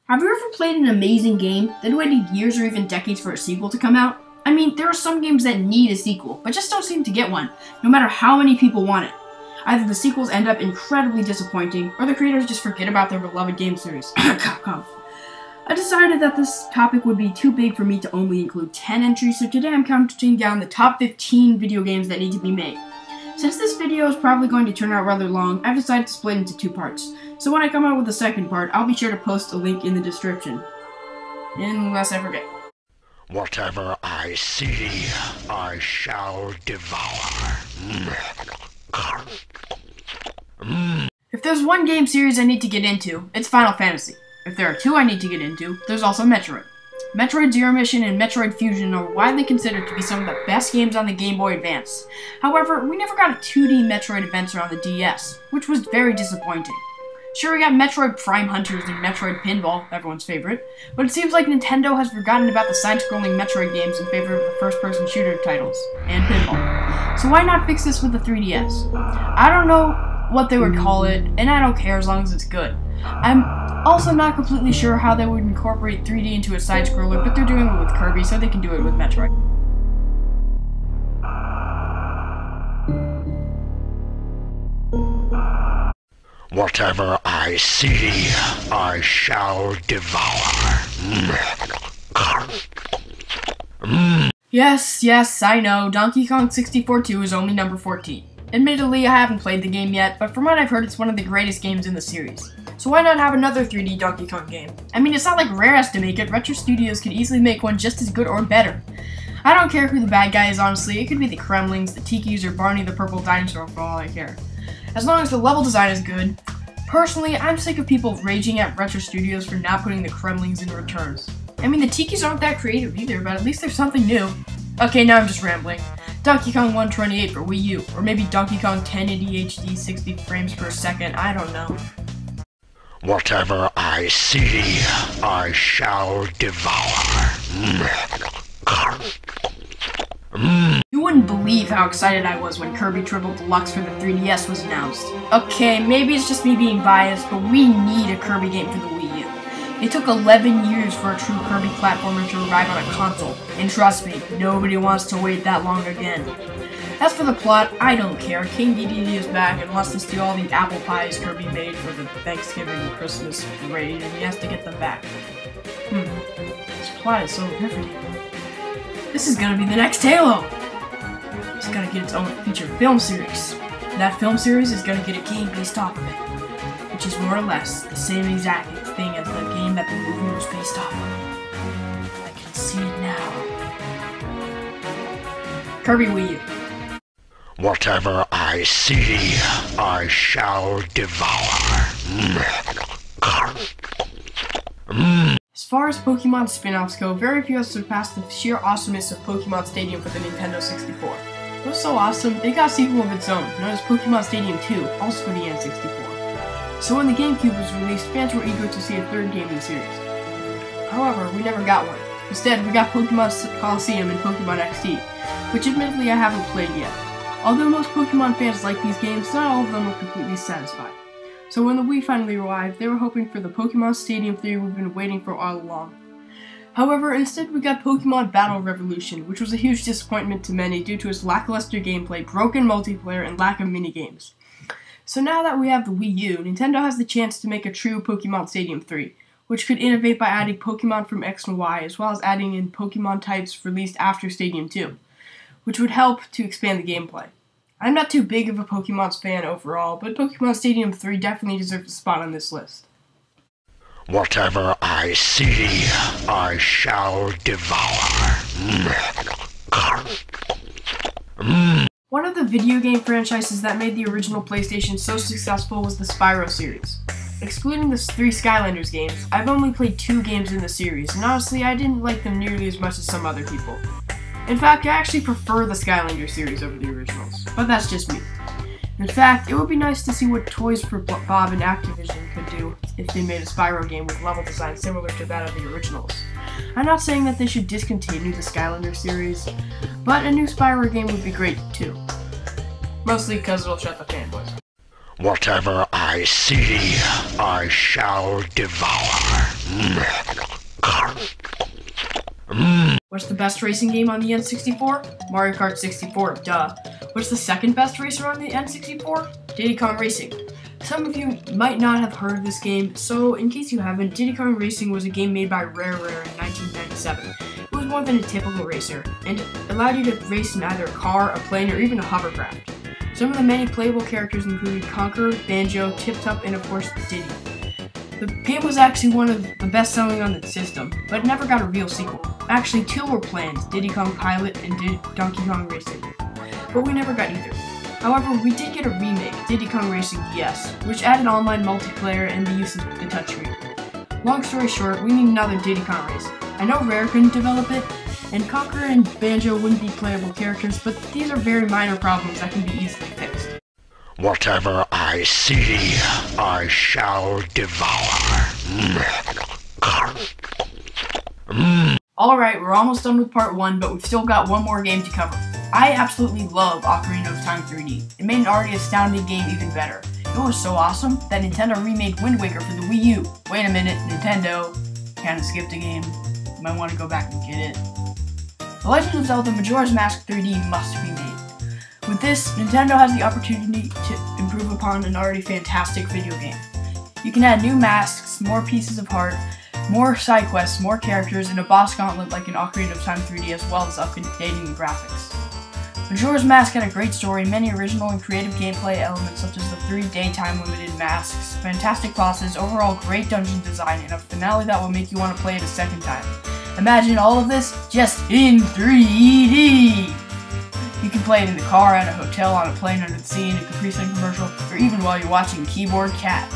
Have you ever played an amazing game, then waited years or even decades for a sequel to come out? I mean, there are some games that need a sequel, but just don't seem to get one, no matter how many people want it. Either the sequels end up incredibly disappointing, or the creators just forget about their beloved game series. I decided that this topic would be too big for me to only include 10 entries, so today I'm counting down the top 15 video games that need to be made. Since this video is probably going to turn out rather long, I've decided to split into 2 parts. So when I come out with the second part, I'll be sure to post a link in the description. Unless I forget. Whatever I see, I shall devour. If there's one game series I need to get into, it's Final Fantasy. If there are 2 I need to get into, there's also Metroid. Metroid Zero Mission and Metroid Fusion are widely considered to be some of the best games on the Game Boy Advance. However, we never got a 2D Metroid adventure on the DS, which was very disappointing. Sure, we got Metroid Prime Hunters and Metroid Pinball, everyone's favorite, but it seems like Nintendo has forgotten about the side-scrolling Metroid games in favor of the first-person shooter titles, and pinball. So why not fix this with the 3DS? I don't know what they would call it, and I don't care as long as it's good. I'm also not completely sure how they would incorporate 3D into a side-scroller, but they're doing it with Kirby, so they can do it with Metroid. Whatever I see, I shall devour. Yes, I know, Donkey Kong 64 2 is only number 14. Admittedly, I haven't played the game yet, but from what I've heard, it's one of the greatest games in the series. So why not have another 3D Donkey Kong game? I mean, it's not like Rare has to make it. Retro Studios could easily make one just as good or better. I don't care who the bad guy is, honestly. It could be the Kremlings, the Tikis, or Barney the Purple Dinosaur for all I care. As long as the level design is good. Personally, I'm sick of people raging at Retro Studios for not putting the Kremlings in returns. I mean, the Tikis aren't that creative either, but at least there's something new. Okay, now I'm just rambling. Donkey Kong 128 for Wii U, or maybe Donkey Kong 1080 HD 60 frames per second, I don't know. Whatever I see, I shall devour. You wouldn't believe how excited I was when Kirby Triple Deluxe for the 3DS was announced. Okay, maybe it's just me being biased, but we need a Kirby game for the Wii U. It took 11 years for a true Kirby platformer to arrive on a console, and trust me, nobody wants to wait that long again. As for the plot, I don't care. King Diddy is back and wants to steal all the apple pies Kirby made for the Thanksgiving and Christmas parade, and he has to get them back. This plot is so riveting. This is gonna be the next Halo! It's gonna get its own feature film series. That film series is gonna get a game based off of it, which is more or less the same exact thing as the game that the movie was based off of. I can see it now. Kirby Wii U. Whatever I see, I shall devour. As far as Pokemon spin-offs go, very few have surpassed the sheer awesomeness of Pokemon Stadium for the Nintendo 64. It was so awesome, it got a sequel of its own, known as Pokemon Stadium 2, also for the N64. So when the GameCube was released, fans were eager to see a third game in the series. However, we never got one. Instead, we got Pokemon Coliseum and Pokemon XD, which admittedly I haven't played yet. Although most Pokemon fans like these games, not all of them were completely satisfied. So when the Wii finally arrived, they were hoping for the Pokemon Stadium 3 we've been waiting for all along. However, instead we got Pokemon Battle Revolution, which was a huge disappointment to many due to its lackluster gameplay, broken multiplayer, and lack of minigames. So now that we have the Wii U, Nintendo has the chance to make a true Pokemon Stadium 3, which could innovate by adding Pokemon from X and Y, as well as adding in Pokemon types released after Stadium 2, which would help to expand the gameplay. I'm not too big of a Pokemon's fan overall, but Pokemon Stadium 3 definitely deserves a spot on this list. Whatever I see, I shall devour. One of the video game franchises that made the original PlayStation so successful was the Spiral series. Excluding the 3 Skylanders games, I've only played 2 games in the series, and honestly I didn't like them nearly as much as some other people. In fact, I actually prefer the Skylanders series over the originals, but that's just me. In fact, it would be nice to see what Toys for Bob and Activision could do if they made a Spyro game with level design similar to that of the originals. I'm not saying that they should discontinue the Skylanders series, but a new Spiral game would be great too. Mostly because it'll shut the fanboys. Whatever I see, I shall devour. What's the best racing game on the N64? Mario Kart 64, duh. What's the second best racer on the N64? Diddy Kong Racing. Some of you might not have heard of this game, so in case you haven't, Diddy Kong Racing was a game made by Rare in 1997. It was more than a typical racer, and allowed you to race in either a car, a plane, or even a hovercraft. Some of the many playable characters included Conker, Banjo, Tip Top, and of course Diddy. The game was actually one of the best selling on the system, but it never got a real sequel. Actually, 2 were planned, Diddy Kong Pilot and Donkey Kong Racing, but we never got either. However, we did get a remake, Diddy Kong Racing DS, which added online multiplayer and the use of the touchscreen. Long story short, we need another Diddy Kong Racing. I know Rare couldn't develop it, and Conker and Banjo wouldn't be playable characters, but these are very minor problems that can be easily fixed. Whatever I see, I shall devour. Alright, we're almost done with part 1, but we've still got one more game to cover. I absolutely love Ocarina of Time 3D. It made an already astounding game even better. It was so awesome that Nintendo remade Wind Waker for the Wii U. Wait a minute, Nintendo. Kinda skipped a game. You might want to go back and get it. The Legend of Zelda Majora's Mask 3D must be made. With this, Nintendo has the opportunity to improve upon an already fantastic video game. You can add new masks, more pieces of heart, more side quests, more characters, and a boss gauntlet like in Ocarina of Time 3D, as well as updating the graphics. Majora's Mask had a great story, many original and creative gameplay elements such as the 3 daytime limited masks, fantastic bosses, overall great dungeon design, and a finale that will make you want to play it a second time. Imagine all of this just in 3D! You can play it in the car, at a hotel, on a plane, under the sea, in a Capri Sun commercial, or even while you're watching Keyboard Cat.